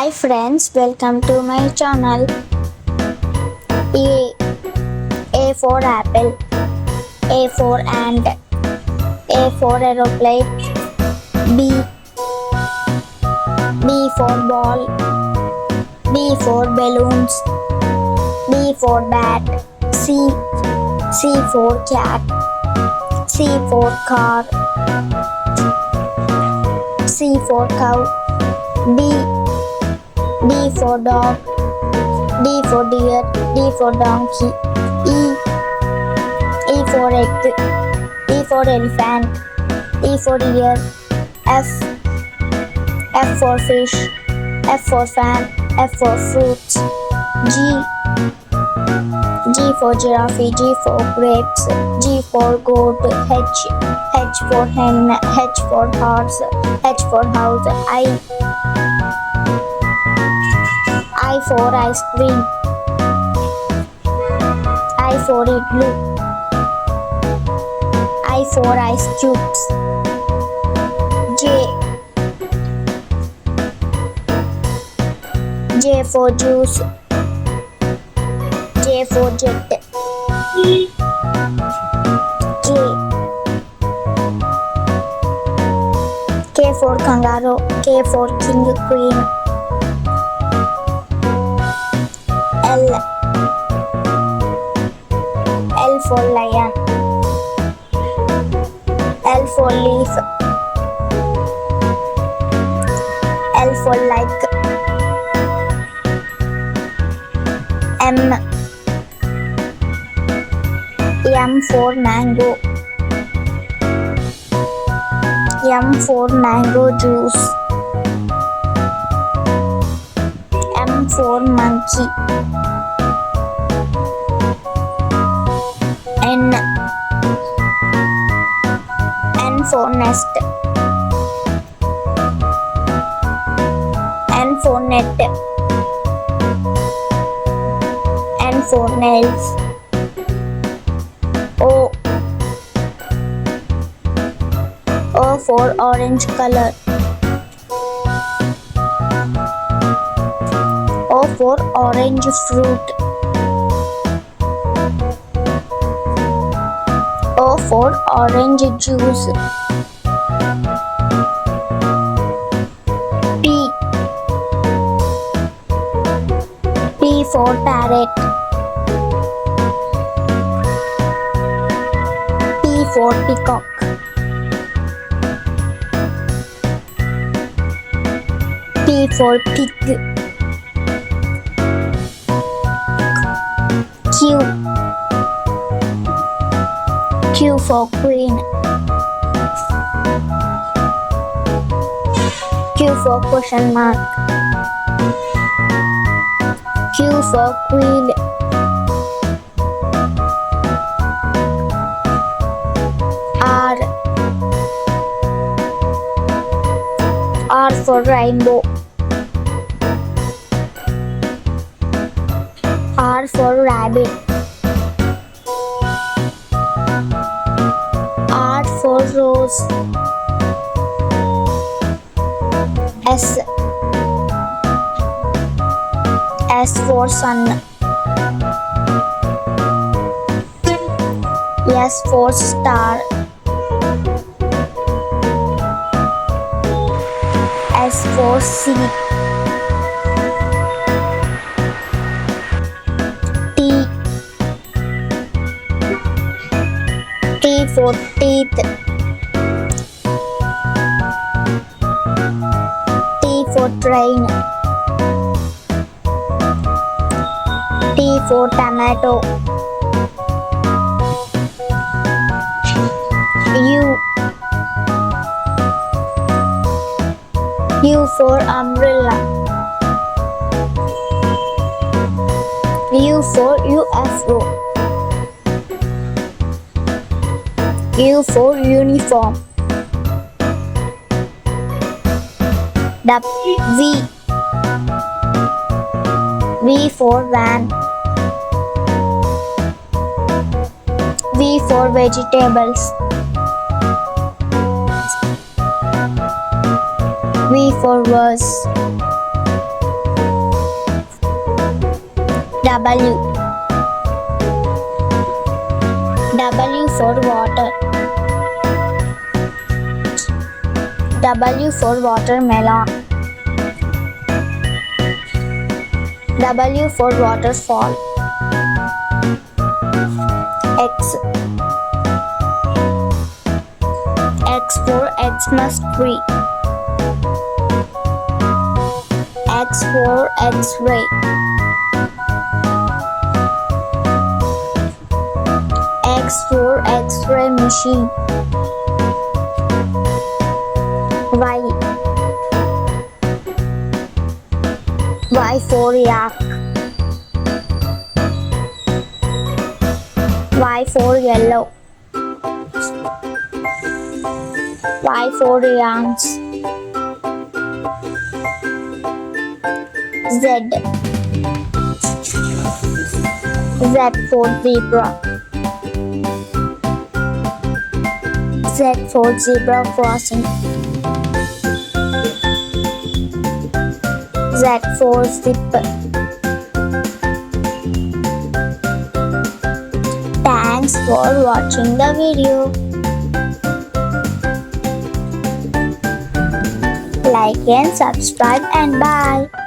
Hi friends, welcome to my channel. A. A for apple. A for ant. A for aeroplane. B. B for ball. B for balloons. B for bat. C. C for cat. C for car. C for cow. D. D for dog. D for deer. D for donkey. E. E for egg. E for elephant. E for ear. F. F for fish. F for fan. F for fruits. G. G for giraffe. G for grapes. G for goat. H. H for hen. H for horse. H for house. I for ice cream. I for igloo. I for ice cubes. J. J for juice. J for jet. K. K for kangaroo. K for king queen. L. L for lion. L for leaf. L for like. M. M for mango. M for mango juice. M for monkey. N. N for nest. N for net. N for nails. O. O for orange color. O for orange fruit. O for orange juice. P. P for parrot. P for peacock. P for pig. Q. Q for queen. Q for question mark. Q for queen. R. R for rainbow. R for rabbit. R for rose. S. S for sun. S for star. S for sea. T. T for teeth. T for train. T for tomato. U. U for umbrella. U for UFO. U for uniform. V. V for van. V for vegetables. V for verse. W. W for water. W for watermelon. W for waterfall. X. X for Xmas tree. X for X-ray. X for X-ray machine. Y. Y for yak. Y for yellow. Y for yams. Z. Z for zebra. Z for zebra crossing. Z for zipper. Thanks for watching the video. Like and subscribe and bye.